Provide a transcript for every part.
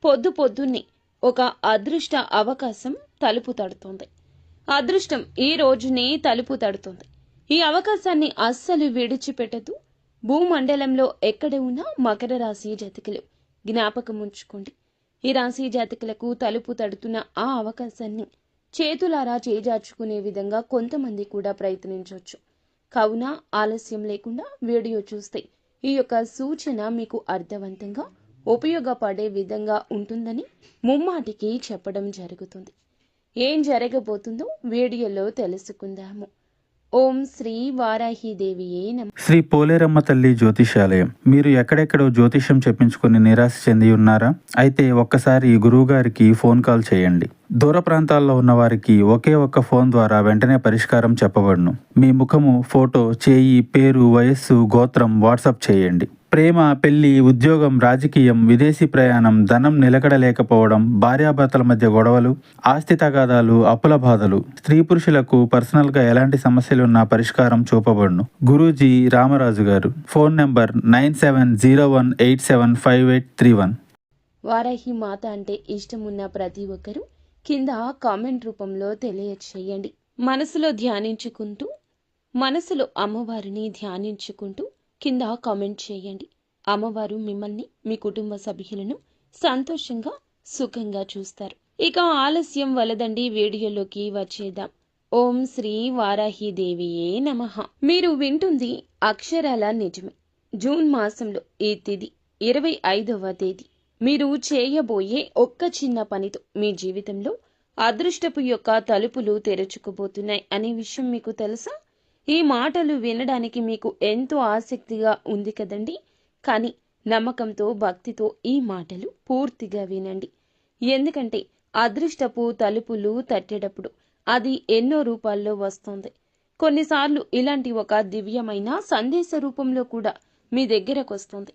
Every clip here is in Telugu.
పొద్దున్నే ఒక అదృష్ట అవకాశం తలుపు తడుతోంది. అదృష్టం ఈ రోజునే తలుపు తడుతోంది. ఈ అవకాశాన్ని అస్సలు విడిచిపెట్టదు. భూమండలంలో ఎక్కడ ఉన్నా మకర రాశి జాతకులు జ్ఞాపకం ఉంచుకోండి. ఈ రాశి జాతకులకు తలుపు తడుతున్న ఆ అవకాశాన్ని చేతులారా చేజార్చుకునే విధంగా కొంతమంది కూడా ప్రయత్నించవచ్చు. కావున ఆలస్యం లేకుండా వీడియో చూస్తే ఈ యొక్క సూచన మీకు అర్థవంతంగా ఉపయోగపడే విధంగా ఉంటుందని ముమ్మాటికి చెప్పడం జరుగుతుంది. ఏం జరగబోతుందో వీడియోలో తెలుసుకుందాము. ఓం శ్రీ వారాహిదేవియే నమః. శ్రీ పోలేరమ్మ తల్లి జ్యోతిషాలయం. మీరు ఎక్కడెక్కడో జ్యోతిష్యం చెప్పించుకుని నిరాశ చెంది ఉన్నారా? అయితే ఒక్కసారి గురువుగారికి ఫోన్ కాల్ చేయండి. దూర ప్రాంతాల్లో ఉన్న వారికి ఒకే ఒక్క ఫోన్ ద్వారా వెంటనే పరిష్కారం చెప్పబడును. మీ ముఖము, ఫోటో, చేయి, పేరు, వయస్సు, గోత్రం వాట్సాప్ చేయండి. ప్రేమ, పెళ్లి, ఉద్యోగం, రాజకీయం, విదేశీ ప్రయాణం, ధనం నిలకడలేకపోవడం, భార్యాభర్తల మధ్య గొడవలు, ఆస్తి తగాదాలు, అప్పుల బాధలు, స్త్రీ పురుషులకు పర్సనల్గా ఎలాంటి సమస్యలున్నా పరిష్కారం చూపబడును. గురూజీ రామరాజు గారు. Phone number 9701875831. వారాహి మాత అంటే ఇష్టమున్న ప్రతి ఒక్కరూ కింద కామెంట్ రూపంలో తెలియచేయండి. మనసులో అమ్మవారిని ధ్యానించుకుంటూ కింద కామెంట్ చేయండి. అమ్మవారు మిమ్మల్ని, మీ కుటుంబ సభ్యులను సంతోషంగా, సుఖంగా చూస్తారు. ఇక ఆలస్యం వలదండి, వీడియోలోకి వచ్చేద్దాం. ఓం శ్రీ వారాహిదేవియే నమః. మీరు వింటుంది అక్షరాల నిజమే. జూన్ మాసంలో ఈ తిథి 25వ తేదీ. మీరు చేయబోయే ఒక్క చిన్న పనితో మీ జీవితంలో అదృష్టపు యొక్క తలుపులు తెరుచుకుపోతున్నాయి అనే విషయం మీకు తెలుసా? ఈ మాటలు వినడానికి మీకు ఎంతో ఆసక్తిగా ఉంది కదండి. కానీ నమ్మకంతో, భక్తితో ఈ మాటలు పూర్తిగా వినండి. ఎందుకంటే అదృష్టపు తలుపులు తట్టేటప్పుడు అది ఎన్నో రూపాల్లో వస్తుంది. కొన్నిసార్లు ఇలాంటి ఒక దివ్యమైన సందేశ రూపంలో కూడా మీ దగ్గరకు వస్తుంది.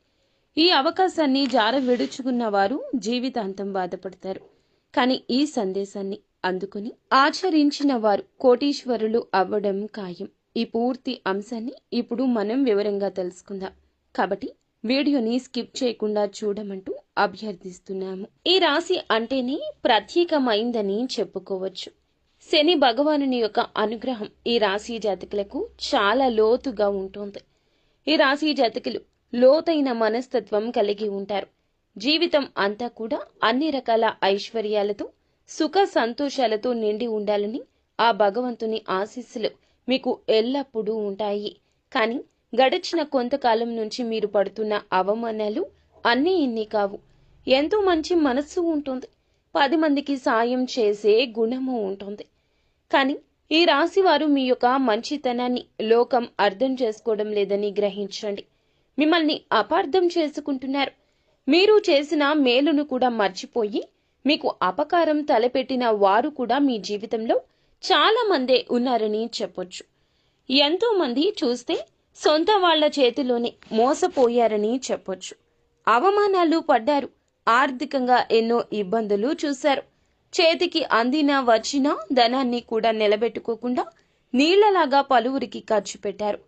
ఈ అవకాశాన్ని జార విడుచుకున్న వారు జీవితాంతం బాధపడతారు. కానీ ఈ సందేశాన్ని అందుకుని ఆచరించిన వారు కోటీశ్వరులు అవ్వడం ఖాయం. ఈ పూర్తి అంశాన్ని ఇప్పుడు మనం వివరంగా తెలుసుకుందాం. కాబట్టి వీడియోని స్కిప్ చేయకుండా చూడమంటూ అభ్యర్థిస్తున్నాము. ఈ రాశి అంటేనే ప్రత్యేకమైందని చెప్పుకోవచ్చు. శని భగవానుని యొక్క అనుగ్రహం ఈ రాశి జాతకులకు చాలా లోతుగా ఉంటుంది. ఈ రాశి జాతకులు లోతైన మనస్తత్వం కలిగి ఉంటారు. జీవితం అంతా కూడా అన్ని రకాల ఐశ్వర్యాలతో, సుఖ సంతోషాలతో నిండి ఉండాలని ఆ భగవంతుని ఆశీస్సులు మీకు ఎల్లప్పుడూ ఉంటాయి. కానీ గడిచిన కొంతకాలం నుంచి మీరు పడుతున్న అవమానాలు అన్నీ ఇన్ని కావు. ఎంతో మంచి మనస్సు ఉంటుంది. 10 మందికి సాయం చేసే గుణము ఉంటుంది. కానీ ఈ రాశి వారు మీ యొక్క మంచితనాన్ని లోకం అర్థం చేసుకోవడం లేదని గ్రహించండి. మిమ్మల్ని అపార్థం చేసుకుంటున్నారు. మీరు చేసిన మేలును కూడా మర్చిపోయి మీకు అపకారం తలపెట్టిన వారు కూడా మీ జీవితంలో చాలా మందే ఉన్నారని చెప్పొచ్చు. ఎంతో మంది చూస్తే సొంత వాళ్ల చేతిలోనే మోసపోయారని చెప్పొచ్చు. అవమానాలు పడ్డారు. ఆర్థికంగా ఎన్నో ఇబ్బందులు చూశారు. చేతికి అందినా వచ్చినా ధనాన్ని కూడా నిలబెట్టుకోకుండా నీళ్లలాగా పలువురికి ఖర్చు పెట్టారు.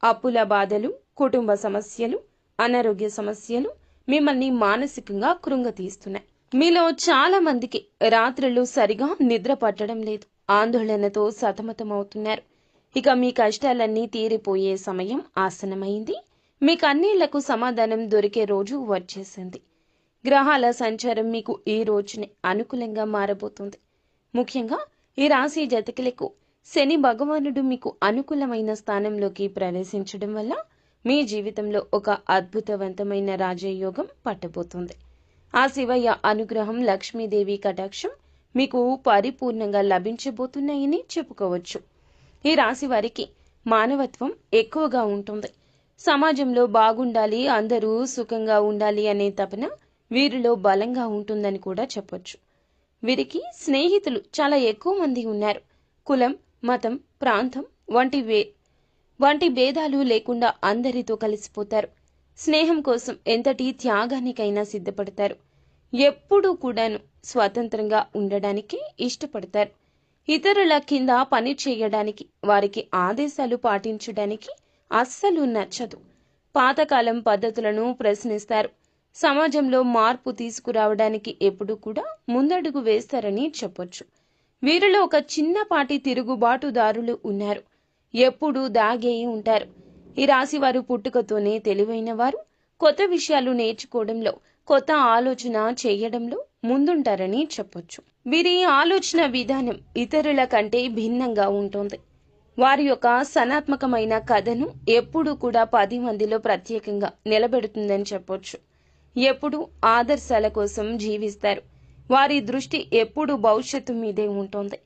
అప్పుల బాధలు, కుటుంబ సమస్యలు, అనారోగ్య సమస్యలు మిమ్మల్ని మానసికంగా కృంగతీస్తున్నాయి. మీలో చాలా మందికి రాత్రులు సరిగా నిద్ర పట్టడం లేదు. ఆందోళనతో సతమతమవుతున్నారు. ఇక మీ కష్టాలన్నీ తీరిపోయే సమయం ఆసనమైంది. మీ కన్నీళ్లకు సమాధానం దొరికే రోజు వచ్చేసింది. గ్రహాల సంచారం మీకు ఈ రోజునే అనుకూలంగా మారబోతుంది. ముఖ్యంగా ఈ రాశి జాతకులకు శని భగవానుడు మీకు అనుకూలమైన స్థానంలోకి ప్రవేశించడం వల్ల మీ జీవితంలో ఒక అద్భుతవంతమైన రాజయోగం పట్టబోతుంది. ఆ శివయ్య అనుగ్రహం, లక్ష్మీదేవి కటాక్షం మీకు పరిపూర్ణంగా లభించబోతున్నాయని చెప్పుకోవచ్చు. ఈ రాశి వారికి మానవత్వం ఎక్కువగా ఉంటుంది. సమాజంలో బాగుండాలి, అందరూ సుఖంగా ఉండాలి అనే తపన వీరిలో బలంగా ఉంటుందని కూడా చెప్పొచ్చు. వీరికి స్నేహితులు చాలా ఎక్కువ మంది ఉన్నారు. కులం, మతం, ప్రాంతం వంటి భేదాలు లేకుండా అందరితో కలిసిపోతారు. స్నేహం కోసం ఎంతటి త్యాగానికైనా సిద్ధపడతారు. ఎప్పుడూ కూడాను స్వతంత్రంగా ఉండడానికి ఇష్టపడతారు. ఇతరుల కింద పని చేయడానికి, వారికి ఆదేశాలు పాటించడానికి అస్సలు నచ్చదు. పాతకాలం పద్ధతులను ప్రశ్నిస్తారు. సమాజంలో మార్పు తీసుకురావడానికి ఎప్పుడూ కూడా ముందడుగు వేస్తారని చెప్పొచ్చు. వీరిలో ఒక చిన్నపాటి తిరుగుబాటుదారులు ఉన్నారు. ఎప్పుడూ దాగే ఉంటారు. ఈ రాశి వారు పుట్టుకతోనే తెలివైన వారు. కొత్త విషయాలు నేర్చుకోవడంలో, కొత్త ఆలోచన చేయడంలో ముందుంటారని చెప్పొచ్చు. వీరి ఆలోచన విధానం ఇతరుల కంటే భిన్నంగా ఉంటుంది. వారి యొక్క సనాత్మకమైన కథను ఎప్పుడూ కూడా 10 మందిలో ప్రత్యేకంగా నిలబెడుతుందని చెప్పొచ్చు. ఎప్పుడూ ఆదర్శాల కోసం జీవిస్తారు. వారి దృష్టి ఎప్పుడూ భవిష్యత్తు మీదే ఉంటుంది.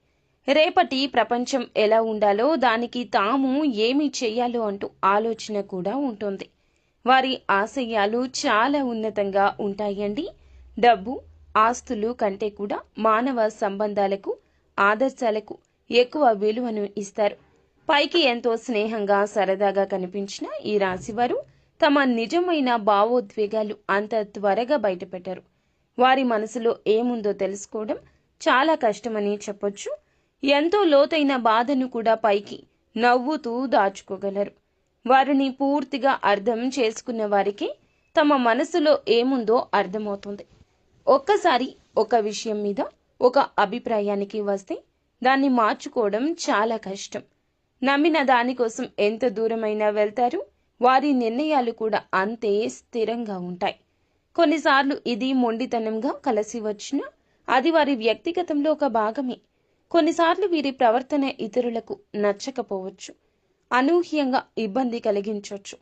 రేపటి ప్రపంచం ఎలా ఉండాలో, దానికి తాము ఏమి చెయ్యాలో అంటూ ఆలోచన కూడా ఉంటుంది. వారి ఆశయాలు చాలా ఉన్నతంగా ఉంటాయండి. డబ్బు, ఆస్తులు కంటే కూడా మానవ సంబంధాలకు, ఆదర్శాలకు ఎక్కువ విలువను ఇస్తారు. పైకి ఎంతో స్నేహంగా, సరదాగా కనిపించిన ఈ రాశివారు తమ నిజమైన భావోద్వేగాలు అంత త్వరగా బయటపెట్టారు. వారి మనసులో ఏముందో తెలుసుకోవడం చాలా కష్టమని చెప్పొచ్చు. ఎంతో లోతైన బాధను కూడా పైకి నవ్వుతూ దాచుకోగలరు. వారిని పూర్తిగా అర్థం చేసుకున్న వారికి తమ మనసులో ఏముందో అర్థమవుతుంది. ఒక్కసారి ఒక విషయం మీద ఒక అభిప్రాయానికి వస్తే దాన్ని మార్చుకోవడం చాలా కష్టం. నమ్మిన దానికోసం ఎంత దూరమైనా వెళ్తారు. వారి నిర్ణయాలు కూడా అంతే స్థిరంగా ఉంటాయి. కొన్నిసార్లు ఇది మొండితనంగా కలిసి వచ్చినా అది వారి వ్యక్తిగతంలో ఒక భాగమే. కొన్నిసార్లు వీరి ప్రవర్తన ఇతరులకు నచ్చకపోవచ్చు, అనూహ్యంగా ఇబ్బంది కలిగించవచ్చు.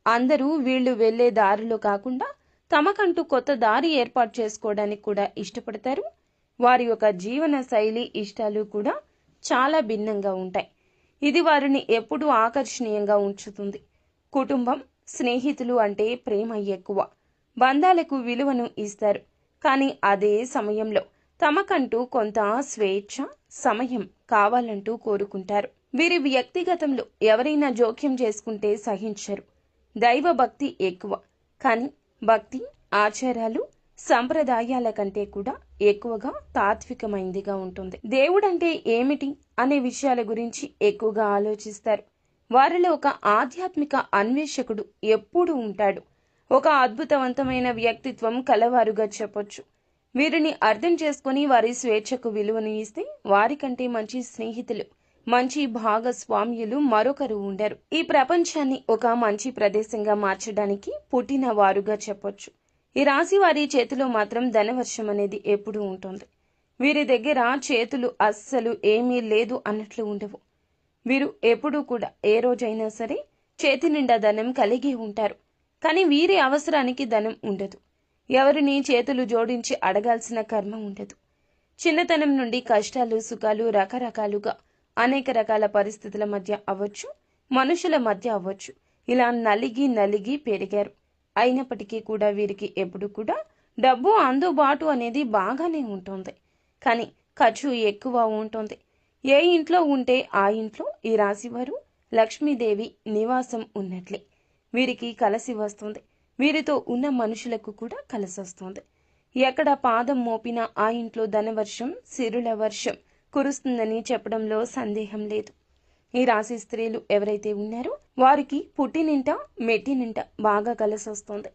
అందరూ వీళ్ళు వెళ్లే దారిలో కాకుండా తమకంటూ కొత్త దారి ఏర్పాటు చేసుకోవడానికి కూడా ఇష్టపడతారు. వారి యొక్క జీవన శైలి, ఇష్టాలు కూడా చాలా భిన్నంగా ఉంటాయి. ఇది వారిని ఎప్పుడూ ఆకర్షణీయంగా ఉంచుతుంది. కుటుంబం, స్నేహితులు అంటే ప్రేమ ఎక్కువ. బంధాలకు విలువను ఇస్తారు. కానీ అదే సమయంలో తమకంటూ కొంత స్వేచ్ఛ, సమయం కావాలంటూ కోరుకుంటారు. వీరి వ్యక్తిగతంలో ఎవరైనా జోక్యం చేసుకుంటే సహించరు. దైవ భక్తి ఎక్కువ. కానీ భక్తి, ఆచారాలు, సంప్రదాయాల కంటే కూడా ఎక్కువగా తాత్వికమైందిగా ఉంటుంది. దేవుడంటే ఏమిటి అనే విషయాల గురించి ఎక్కువగా ఆలోచిస్తారు. వారిలో ఒక ఆధ్యాత్మిక అన్వేషకుడు ఎప్పుడూ ఉంటాడు. ఒక అద్భుతవంతమైన వ్యక్తిత్వం కలవారుగా చెప్పొచ్చు. వీరిని అర్థం చేసుకుని వారి స్వేచ్ఛకు విలువను ఇస్తే వారికంటే మంచి స్నేహితులు, మంచి భాగస్వామ్యులు మరొకరు ఉండరు. ఈ ప్రపంచాన్ని ఒక మంచి ప్రదేశంగా మార్చడానికి పుట్టిన వారుగా చెప్పొచ్చు. ఈ రాశి వారి చేతిలో మాత్రం ధనవర్షం అనేది ఎప్పుడూ ఉంటుంది. వీరి దగ్గర చేతులు అస్సలు ఏమీ లేదు అన్నట్లు ఉండవు. వీరు ఎప్పుడూ కూడా ఏ రోజైనా సరే చేతి నిండా ధనం కలిగి ఉంటారు. కానీ వీరి అవసరానికి ధనం ఉండదు. ఎవరిని చేతులు జోడించి అడగాల్సిన కర్మ ఉండదు. చిన్నతనం నుండి కష్టాలు, సుఖాలు రకరకాలుగా అనేక రకాల పరిస్థితుల మధ్య అవ్వచ్చు, మనుషుల మధ్య అవ్వచ్చు, ఇలా నలిగి పెరిగారు. అయినప్పటికీ కూడా వీరికి ఎప్పుడు కూడా డబ్బు అందుబాటు అనేది బాగానే ఉంటుంది. కానీ ఖర్చు ఎక్కువ ఉంటుంది. ఏ ఇంట్లో ఉంటే ఆ ఇంట్లో ఈ రాశివారు లక్ష్మీదేవి నివాసం ఉన్నట్లే. వీరికి కలిసి వస్తుంది. వీరితో ఉన్న మనుషులకు కూడా కలిసి వస్తుంది. ఎక్కడ పాదం మోపినా ఆ ఇంట్లో ధనవర్షం, సిరుల వర్షం కురుస్తుందని చెప్పడంలో సందేహం లేదు. ఈ రాశి స్త్రీలు ఎవరైతే ఉన్నారో వారికి పుట్టినింట, మెట్టినింట బాగా కలిసి వస్తుంది.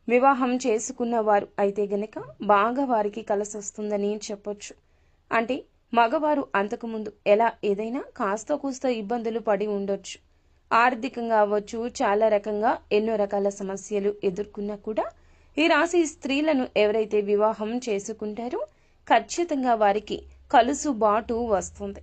వివాహం చేసుకున్న వారు అయితే గనక బాగా వారికి కలిసి వస్తుందని చెప్పొచ్చు. అంటే మగవారు అంతకుముందు ఎలా ఏదైనా కాస్త కూస్త ఇబ్బందులు పడి ఉండొచ్చు. ఆర్థికంగా అవ్వచ్చు, చాలా రకంగా ఎన్నో రకాల సమస్యలు ఎదుర్కొన్నా కూడా ఈ రాశి స్త్రీలను ఎవరైతే వివాహం చేసుకుంటారో ఖచ్చితంగా వారికి కలుసుబాటు వస్తుంది.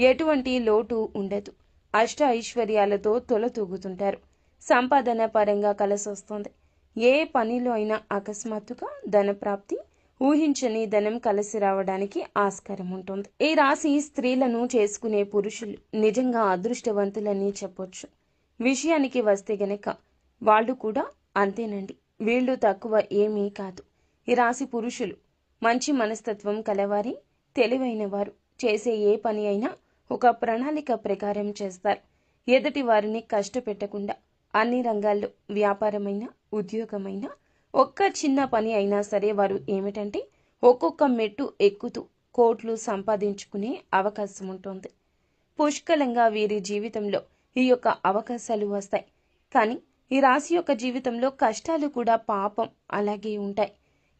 ఎటువంటి లోటు ఉండదు. అష్ట ఐశ్వర్యాలతో తొలతూగుతుంటారు. సంపాదన పరంగా కలిసి వస్తుంది. ఏ పనిలో అయినా అకస్మాత్తుగా ధనప్రాప్తి, ఊహించని ధనం కలిసి రావడానికి ఆస్కారం ఉంటుంది. ఈ రాశి స్త్రీలను చేసుకునే పురుషులు నిజంగా అదృష్టవంతులని చెప్పొచ్చు. విషయానికి వస్తే గనక వాళ్ళు కూడా అంతేనండి. వీళ్ళు తక్కువ ఏమీ కాదు. ఈ రాశి పురుషులు మంచి మనస్తత్వం కలవారి, తెలివైన వారు. చేసే ఏ పని అయినా ఒక ప్రణాళిక ప్రకారం చేస్తారు. ఎదుటి వారిని కష్టపెట్టకుండా అన్ని రంగాల్లో వ్యాపారమైనా, ఉద్యోగమైనా, ఒక్క చిన్న పని అయినా సరే వారు ఏమిటంటే ఒక్కొక్క మెట్టు ఎక్కుతూ కోట్లు సంపాదించుకునే అవకాశం ఉంటుంది. పుష్కలంగా వీరి జీవితంలో ఈ యొక్క అవకాశాలు వస్తాయి. కానీ ఈ రాశి యొక్క జీవితంలో కష్టాలు కూడా పాపం అలాగే ఉంటాయి.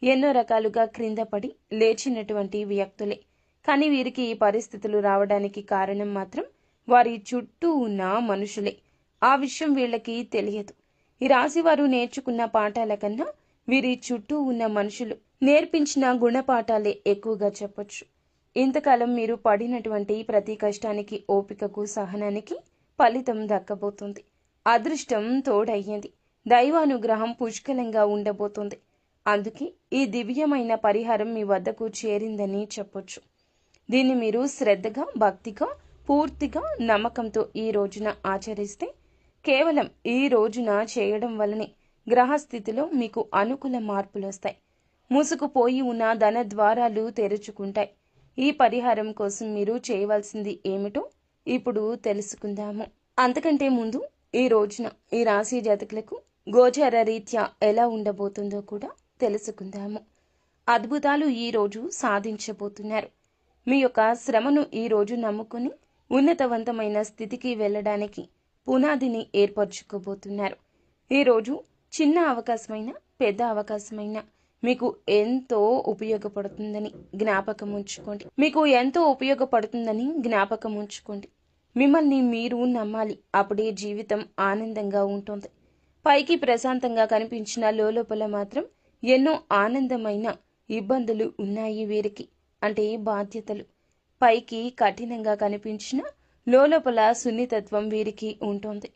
ఎన్నో రకాలుగా క్రింద పడి లేచినటువంటి వ్యక్తులే. కానీ వీరికి ఈ పరిస్థితులు రావడానికి కారణం మాత్రం వారి చుట్టూ ఉన్న మనుషులే. ఆ విషయం వీళ్ళకి తెలియదు. ఈ రాశి వారు నేర్చుకున్న పాఠాల కన్నా వీరి చుట్టూ ఉన్న మనుషులు నేర్పించిన గుణపాఠాలే ఎక్కువగా చెప్పొచ్చు. ఇంతకాలం మీరు పడినటువంటి ప్రతి కష్టానికి, ఓపికకు, సహనానికి ఫలితం దక్కబోతుంది. అదృష్టం తోడయ్యింది. దైవానుగ్రహం పుష్కలంగా ఉండబోతుంది. అందుకే ఈ దివ్యమైన పరిహారం మీ వద్దకు చేరిందని చెప్పొచ్చు. దీన్ని మీరు శ్రద్ధగా, భక్తిగా, పూర్తిగా నమ్మకంతో ఈ రోజున ఆచరిస్తే, కేవలం ఈ రోజున చేయడం వల్లనే గ్రహస్థితిలో మీకు అనుకూల మార్పులు వస్తాయి. మూసుకుపోయి ఉన్న ధన ద్వారాలు తెరుచుకుంటాయి. ఈ పరిహారం కోసం మీరు చేయవలసింది ఏమిటో ఇప్పుడు తెలుసుకుందాము. అంతకంటే ముందు ఈ రోజున ఈ రాశి జాతకులకు గోచార రీత్యా ఎలా ఉండబోతుందో కూడా తెలుసుకుందాము. అద్భుతాలు ఈ రోజు సాధించబోతున్నారు. మీ యొక్క శ్రమను ఈ రోజు నమ్ముకుని ఉన్నతవంతమైన స్థితికి వెళ్ళడానికి పునాదిని ఏర్పరచుకోబోతున్నారు. ఈరోజు చిన్న అవకాశమైన, పెద్ద అవకాశమైన మీకు ఎంతో ఉపయోగపడుతుందని జ్ఞాపకం ఉంచుకోండి. మిమ్మల్ని మీరు నమ్మాలి. అప్పుడే జీవితం ఆనందంగా ఉంటుంది. పైకి ప్రశాంతంగా కనిపించిన లోపల మాత్రం ఎన్నో ఆనందమైన ఇబ్బందులు ఉన్నాయి వీరికి. అంటే బాధ్యతలు. పైకి కఠినంగా కనిపించిన లోపల సున్నితత్వం వీరికి ఉంటుంది.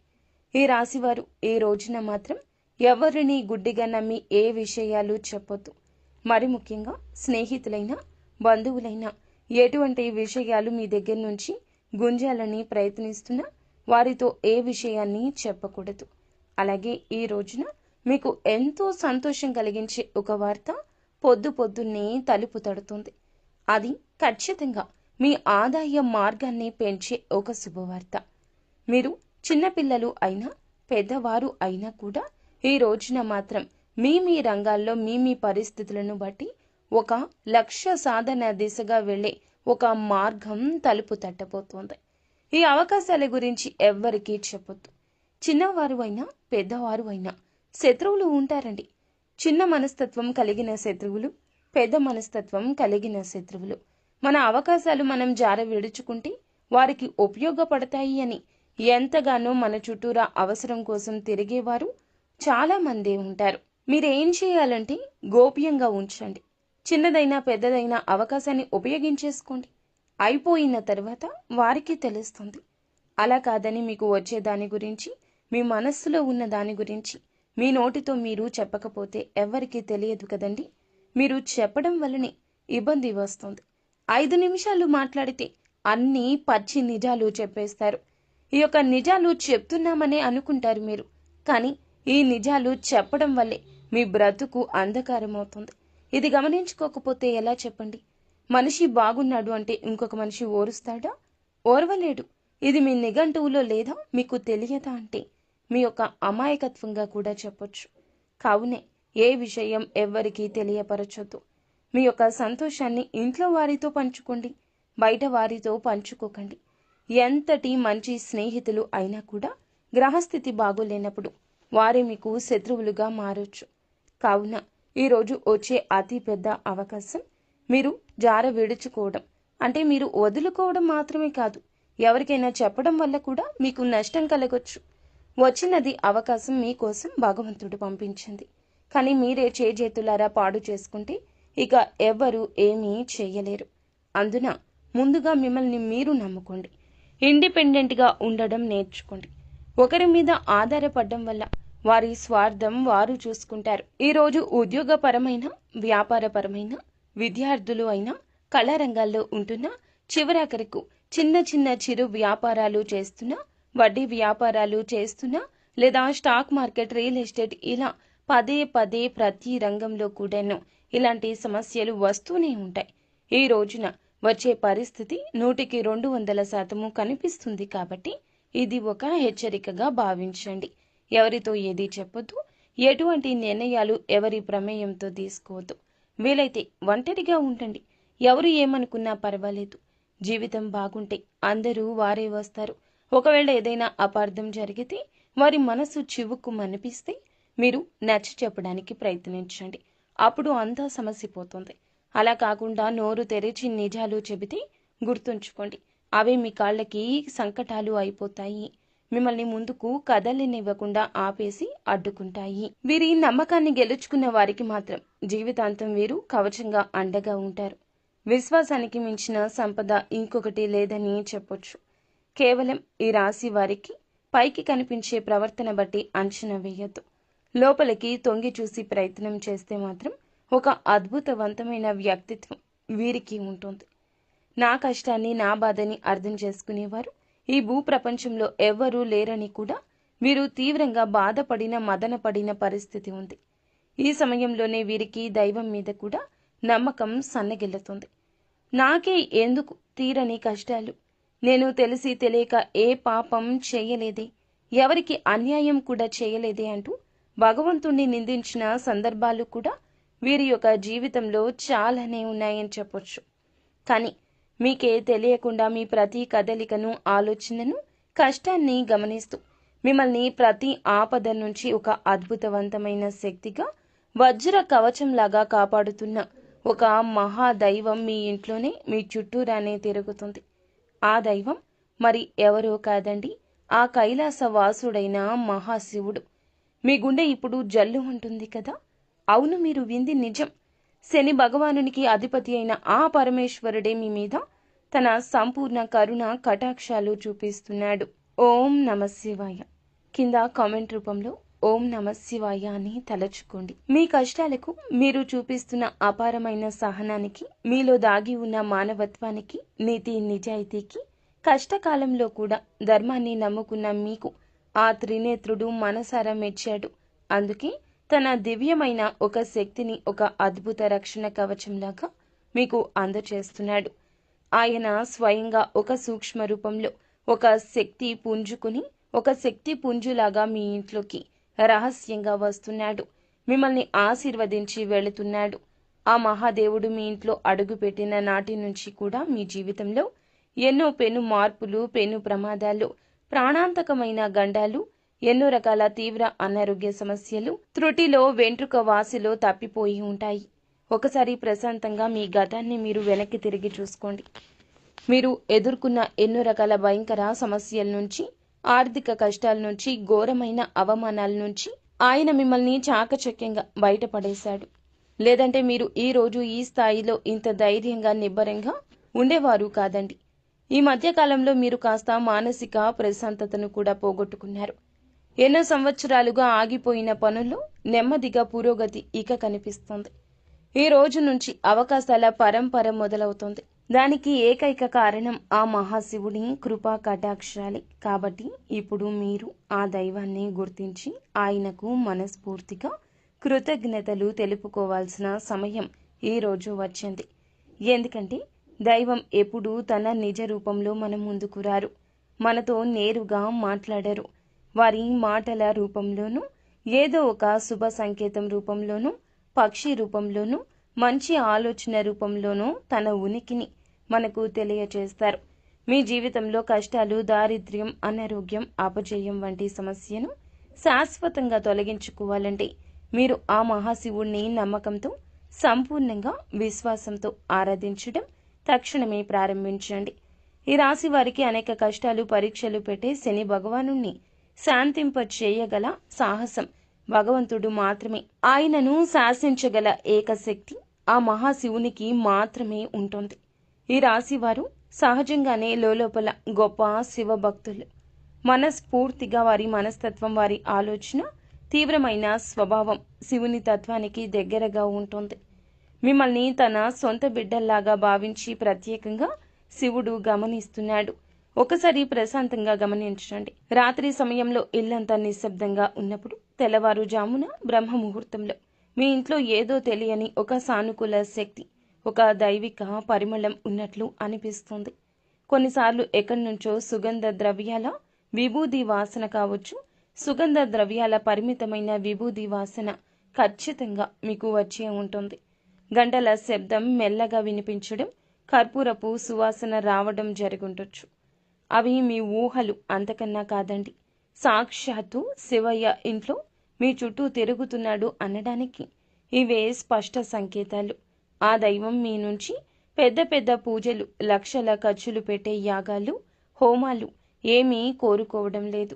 ఈ రాశివారు ఈ రోజున మాత్రం ఎవరిని గుడ్డిగా నమ్మి ఏ విషయాలు చెప్పొద్దు. మరి ముఖ్యంగా స్నేహితులైనా, బంధువులైనా ఎటువంటి విషయాలు మీ దగ్గర నుంచి గుంజాలని ప్రయత్నిస్తున్నా వారితో ఏ విషయాన్ని చెప్పకూడదు. అలాగే ఈ రోజున మీకు ఎంతో సంతోషం కలిగించే ఒక వార్త పొద్దున్నే తలుపు తడుతుంది. అది ఖచ్చితంగా మీ ఆదాయ మార్గాన్ని పెంచే ఒక శుభవార్త. మీరు చిన్నపిల్లలు అయినా, పెద్దవారు అయినా కూడా ఈ రోజున మాత్రం మీ రంగాల్లో మీ పరిస్థితులను బట్టి ఒక లక్ష్య సాధన దిశగా వెళ్లే ఒక మార్గం తలుపు తట్టబోతోంది. ఈ అవకాశాల గురించి ఎవ్వరికీ చెప్పొద్దు. చిన్నవారు అయినా, పెద్దవారు అయినా శత్రువులు ఉంటారండి. చిన్న మనస్తత్వం కలిగిన శత్రువులు, పెద్ద మనస్తత్వం కలిగిన శత్రువులు. మన అవకాశాలు మనం జార విడుచుకుంటే వారికి ఉపయోగపడతాయి అని ఎంతగానో మన చుట్టూరా అవసరం కోసం తిరిగేవారు చాలా మందే ఉంటారు. మీరేం చేయాలంటే గోప్యంగా ఉంచండి. చిన్నదైనా పెద్దదైనా అవకాశాన్ని ఉపయోగించేసుకోండి. అయిపోయిన తర్వాత వారికి తెలుస్తుంది. అలా కాదని మీకు వచ్చే దాని గురించి, మీ మనస్సులో ఉన్న దాని గురించి మీ నోటితో మీరు చెప్పకపోతే ఎవ్వరికీ తెలియదు కదండి. మీరు చెప్పడం వల్లనే ఇబ్బంది వస్తుంది. 5 నిమిషాలు మాట్లాడితే అన్నీ పచ్చి నిజాలు చెప్పేస్తారు. ఈ యొక్క నిజాలు చెప్తున్నామనే అనుకుంటారు మీరు. కానీ ఈ నిజాలు చెప్పడం వల్లే మీ బ్రతుకు అంధకారం అవుతుంది. ఇది గమనించుకోకపోతే ఎలా చెప్పండి? మనిషి బాగున్నాడు అంటే ఇంకొక మనిషి ఓరుస్తాడా? ఓర్వలేడు. ఇది మీ నిఘంటువులో లేదా మీకు తెలియదా అంటే మీ యొక్క అమాయకత్వంగా కూడా చెప్పొచ్చు. కావునే ఏ విషయం ఎవ్వరికీ తెలియపరచొద్దు. మీ యొక్క సంతోషాన్ని ఇంట్లో వారితో పంచుకోండి, బయట వారితో పంచుకోకండి. ఎంతటి మంచి స్నేహితులు అయినా కూడా గ్రహస్థితి బాగోలేనప్పుడు వారే మీకు శత్రువులుగా మారొచ్చు. కావున ఈరోజు వచ్చే అతి పెద్ద అవకాశం మీరు జార విడుచుకోవడం, అంటే మీరు వదులుకోవడం మాత్రమే కాదు, ఎవరికైనా చెప్పడం వల్ల కూడా మీకు నష్టం కలగొచ్చు. వచ్చినది అవకాశం మీకోసం భగవంతుడు పంపించింది. కానీ మీరే చేజేతులారా పాడు చేసుకుంటే ఇక ఎవ్వరూ ఏమీ చేయలేరు. అందున ముందుగా మిమ్మల్ని మీరు నమ్ముకోండి. ఇండిపెండెంట్గా ఉండడం నేర్చుకోండి. ఒకరి మీద ఆధారపడడం వల్ల వారి స్వార్థం వారు చూసుకుంటారు. ఈరోజు ఉద్యోగపరమైన, వ్యాపారపరమైన, విద్యార్థులు అయినా, కళారంగాల్లో ఉంటున్నా, చివరాఖరకు చిన్న చిరు వ్యాపారాలు చేస్తున్నా, వడ్డీ వ్యాపారాలు చేస్తున్నా, లేదా స్టాక్ మార్కెట్, రియల్ ఎస్టేట్ ఇలా పదే ప్రతి రంగంలో కూడాను ఇలాంటి సమస్యలు వస్తూనే ఉంటాయి. ఈ రోజున వచ్చే పరిస్థితి 100కి 200% కనిపిస్తుంది. కాబట్టి ఇది ఒక హెచ్చరికగా భావించండి. ఎవరితో ఏది చెప్పొద్దు. ఎటువంటి నిర్ణయాలు ఎవరి ప్రమేయంతో తీసుకోవద్దు. వీలైతే ఒంటరిగా ఉండండి. ఎవరు ఏమనుకున్నా పర్వాలేదు. జీవితం బాగుంటే అందరూ వారే వస్తారు. ఒకవేళ ఏదైనా అపార్థం జరిగితే వారి మనసు చివుకు మనిపిస్తే మీరు నచ్చ చెప్పడానికి ప్రయత్నించండి. అప్పుడు అంతా సమస్య పోతుంది. అలా కాకుండా నోరు తెరిచి నిజాలు చెబితే గుర్తుంచుకోండి, అవే మీ కాళ్ళకి సంకటాలు అయిపోతాయి. మిమ్మల్ని ముందుకు కదలనివ్వకుండా ఆపేసి అడ్డుకుంటాయి. వీరి నమ్మకాన్ని గెలుచుకున్న వారికి మాత్రం జీవితాంతం వీరు కవచంగా అండగా ఉంటారు. విశ్వాసానికి మించిన సంపద ఇంకొకటి లేదని చెప్పొచ్చు. కేవలం ఈ రాశి వారికి పైకి కనిపించే ప్రవర్తన బట్టి అంచనా వేయొద్దు. లోపలికి తొంగి చూసి ప్రయత్నం చేస్తే మాత్రం ఒక అద్భుతవంతమైన వ్యక్తిత్వం వీరికి ఉంటుంది. నా కష్టాన్ని, నా బాధని అర్థం చేసుకునేవారు ఈ భూప్రపంచంలో ఎవ్వరూ లేరని కూడా వీరు తీవ్రంగా బాధపడిన, మదనపడిన పరిస్థితి ఉంది. ఈ సమయంలోనే వీరికి దైవం మీద కూడా నమ్మకం సన్నగిల్లుతుంది. నాకే ఎందుకు తీరని కష్టాలు, నేను తెలిసి తెలియక ఏ పాపం చేయలేదే, ఎవరికి అన్యాయం కూడా చేయలేదే అంటూ భగవంతుణ్ణి నిందించిన సందర్భాలు కూడా వీరి యొక్క జీవితంలో చాలానే ఉన్నాయని చెప్పొచ్చు. కానీ మీకే తెలియకుండా మీ ప్రతి కదలికను, ఆలోచనను, కష్టాన్ని గమనిస్తూ మిమ్మల్ని ప్రతి ఆపద నుంచి ఒక అద్భుతవంతమైన శక్తిగా, వజ్ర కవచంలాగా కాపాడుతున్న ఒక మహాదైవం మీ ఇంట్లోనే, మీ చుట్టూరానే తిరుగుతుంది. ఆ దైవం మరి ఎవరో కాదండి, ఆ కైలాస వాసుడైన మహాశివుడు. మీ గుండె ఇప్పుడు జల్లు ఉంటుంది కదా? అవును, మీరు వింది నిజం. శని భగవానునికి అధిపతి అయిన ఆ పరమేశ్వరుడే మీ మీద తన సంపూర్ణ కరుణ కటాక్షాలు చూపిస్తున్నాడు. ఓం నమ శివాయ కింద కామెంట్ రూపంలో ఓం నమ శివాయ అని తలచుకోండి. మీ కష్టాలకు మీరు చూపిస్తున్న అపారమైన సహనానికి, మీలో దాగి ఉన్న మానవత్వానికి, నీతి నిజాయితీకి, కష్టకాలంలో కూడా ధర్మాన్ని నమ్ముకున్న మీకు ఆ త్రినేత్రుడు మనసారా మెచ్చాడు. అందుకే తన దివ్యమైన ఒక శక్తిని ఒక అద్భుత రక్షణ కవచంలాగా మీకు అందచేస్తున్నాడు. ఆయన స్వయంగా ఒక సూక్ష్మ రూపంలో ఒక శక్తి పుంజుకుని, ఒక శక్తి పుంజులాగా మీ ఇంట్లోకి రహస్యంగా వస్తున్నాడు. మిమ్మల్ని ఆశీర్వదించి వెళుతున్నాడు. ఆ మహాదేవుడు మీ ఇంట్లో అడుగుపెట్టిన నాటి నుంచి కూడా మీ జీవితంలో ఎన్నో పెను మార్పులు, పెను ప్రమాదాలు, ప్రాణాంతకమైన గండాలు, ఎన్నో రకాల తీవ్ర అనారోగ్య సమస్యలు, త్రుటిలో వెంట్రుక వాసిలో తప్పిపోయి ఉంటాయి. ఒకసారి ప్రశాంతంగా మీ గతాన్ని మీరు వెనక్కి తిరిగి చూసుకోండి. మీరు ఎదుర్కొన్న ఎన్నో రకాల భయంకర సమస్యల నుంచి, ఆర్థిక కష్టాల నుంచి, ఘోరమైన అవమానాల నుంచి ఆయన మిమ్మల్ని చాకచక్యంగా బయటపడేశాడు. లేదంటే మీరు ఈ రోజు ఈ స్థాయిలో ఇంత ధైర్యంగా, నిబ్బరంగా ఉండేవారు కాదండి. ఈ మధ్యకాలంలో మీరు కాస్త మానసిక ప్రశాంతతను కూడా పోగొట్టుకున్నారు. ఎన్నో సంవత్సరాలుగా ఆగిపోయిన పనుల్లో నెమ్మదిగా పురోగతి ఇక కనిపిస్తుంది. ఈ రోజు నుంచి అవకాశాల పరంపర మొదలవుతుంది. దానికి ఏకైక కారణం ఆ మహాశివుని కృపా కటాక్షాలే. కాబట్టి ఇప్పుడు మీరు ఆ దైవాన్ని గుర్తించి ఆయనకు మనస్ఫూర్తిగా కృతజ్ఞతలు తెలుపుకోవాల్సిన సమయం ఈ రోజు వచ్చింది. ఎందుకంటే దైవం ఎప్పుడూ తన నిజ రూపంలో మన ముందుకు రారు, మనతో నేరుగా మాట్లాడరు. వారి మాటల రూపంలోనూ, ఏదో ఒక శుభ సంకేతం రూపంలోనూ, పక్షి రూపంలోనూ, మంచి ఆలోచన రూపంలోనూ తన ఉనికిని మనకు తెలియచేస్తారు. మీ జీవితంలో కష్టాలు, దారిద్ర్యం, అనారోగ్యం, అపజయం వంటి సమస్యను శాశ్వతంగా తొలగించుకోవాలంటే మీరు ఆ మహాశివుణ్ణి నమ్మకంతో, సంపూర్ణంగా విశ్వాసంతో ఆరాధించడం తక్షణమే ప్రారంభించండి. ఈ రాశి వారికి అనేక కష్టాలు, పరీక్షలు పెట్టే శని భగవానుణ్ణి శాంతింప చేయగల సాహసం భగవంతుడు మాత్రమే. ఆయనను శాసించగల ఏకశక్తి ఆ మహాశివునికి మాత్రమే ఉంటుంది. ఈ రాశి వారు సహజంగానే లోపల గొప్ప శివభక్తులు. మనస్ఫూర్తిగా వారి మనస్తత్వం, వారి ఆలోచన, తీవ్రమైన స్వభావం శివుని తత్వానికి దగ్గరగా ఉంటుంది. మిమ్మల్ని తన సొంత బిడ్డల్లాగా భావించి ప్రత్యేకంగా శివుడు గమనిస్తున్నాడు. ఒకసారి ప్రశాంతంగా గమనించండి. రాత్రి సమయంలో ఇల్లంతా నిశ్శబ్దంగా ఉన్నప్పుడు, తెల్లవారుజామున బ్రహ్మ ముహూర్తంలో మీ ఇంట్లో ఏదో తెలియని ఒక సానుకూల శక్తి, ఒక దైవిక పరిమళం ఉన్నట్లు అనిపిస్తుంది. కొన్నిసార్లు ఎక్కడి నుంచో సుగంధ ద్రవ్యాల విభూది వాసన కావచ్చు. సుగంధ ద్రవ్యాల పరిమితమైన విభూది వాసన ఖచ్చితంగా మీకు వచ్చే ఉంటుంది. గంటల శబ్దం మెల్లగా వినిపించడం, కర్పూరపు సువాసన రావడం జరుగుండొచ్చు. అవి మీ ఊహలు, అంతకన్నా కాదండి. సాక్షాత్తు శివయ్య ఇంట్లో మీ చుట్టూ తిరుగుతున్నాడు అనడానికి ఇవే స్పష్ట సంకేతాలు. ఆ దైవం మీ నుంచి పెద్ద పెద్ద పూజలు, లక్షల ఖర్చులు పెట్టే యాగాలు, హోమాలు ఏమీ కోరుకోవడం లేదు.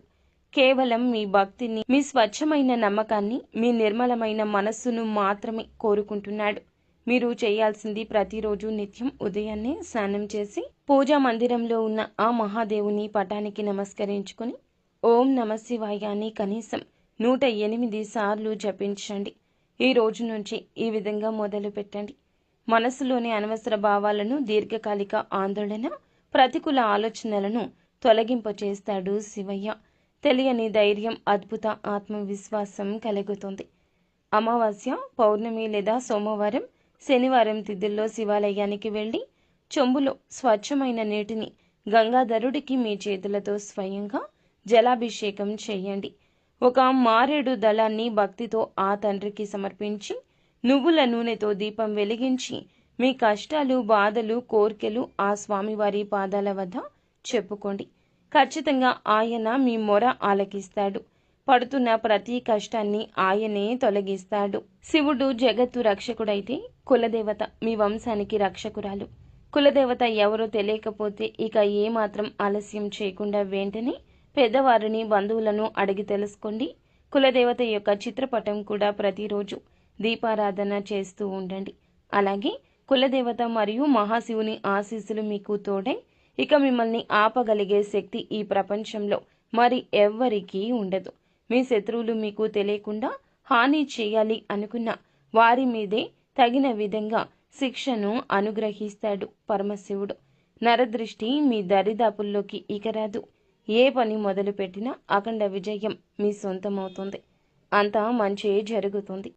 కేవలం మీ భక్తిని, మీ స్వచ్ఛమైన నమ్మకాన్ని, మీ నిర్మలమైన మనస్సును మాత్రమే కోరుకుంటున్నాడు. మీరు చేయాల్సింది ప్రతిరోజు నిత్యం ఉదయాన్నే స్నానం చేసి పూజా మందిరంలో ఉన్న ఆ మహాదేవుని పటానికి నమస్కరించుకుని ఓం నమశివాయ అని కనీసం 108 సార్లు జపించండి. ఈ రోజు నుంచి ఈ విధంగా మొదలు పెట్టండి. మనసులోని అనవసర భావాలను, దీర్ఘకాలిక ఆందోళన, ప్రతికూల ఆలోచనలను తొలగింపచేస్తాడు శివయ్య. తెలియని ధైర్యం, అద్భుత ఆత్మవిశ్వాసం కలుగుతుంది. అమావాస్య, పౌర్ణమి లేదా సోమవారం, శనివారం తిథుల్లో శివాలయానికి వెళ్ళి చెంబులో స్వచ్ఛమైన నీటిని గంగాధరుడికి మీ చేతులతో స్వయంగా జలాభిషేకం చేయండి. ఒక మారేడు దళాన్ని భక్తితో ఆ తండ్రికి సమర్పించి నువ్వుల నూనెతో దీపం వెలిగించి మీ కష్టాలు, బాధలు, కోర్కెలు ఆ స్వామివారి పాదాల వద్ద చెప్పుకోండి. ఖచ్చితంగా ఆయన మీ మొర ఆలకిస్తాడు. పడుతున్న ప్రతి కష్టాన్ని ఆయనే తొలగిస్తాడు. శివుడు జగత్తు రక్షకుడైతే కులదేవత మీ వంశానికి రక్షకురాలు. కులదేవత ఎవరో తెలియకపోతే ఇక ఏమాత్రం ఆలస్యం చేయకుండా వెంటనే పెద్దవారిని, బంధువులను అడిగి తెలుసుకోండి. కులదేవత యొక్క చిత్రపటం కూడా ప్రతిరోజు దీపారాధన చేస్తూ ఉండండి. అలాగే కులదేవత మరియు మహాశివుని ఆశీస్సులు మీకు తోడై ఇక మిమ్మల్ని ఆపగలిగే శక్తి ఈ ప్రపంచంలో మరి ఎవ్వరికీ ఉండదు. మీ శత్రువులు మీకు తెలియకుండా హాని చేయాలి అనుకున్న వారి మీదే తగిన విధంగా శిక్షను అనుగ్రహిస్తాడు పరమశివుడు. నరదృష్టి మీ దరిదాపుల్లోకి ఇక రాదు. ఏ పని మొదలు పెట్టినా అఖండ విజయం మీ సొంతమవుతుంది. అంతా మంచే జరుగుతుంది.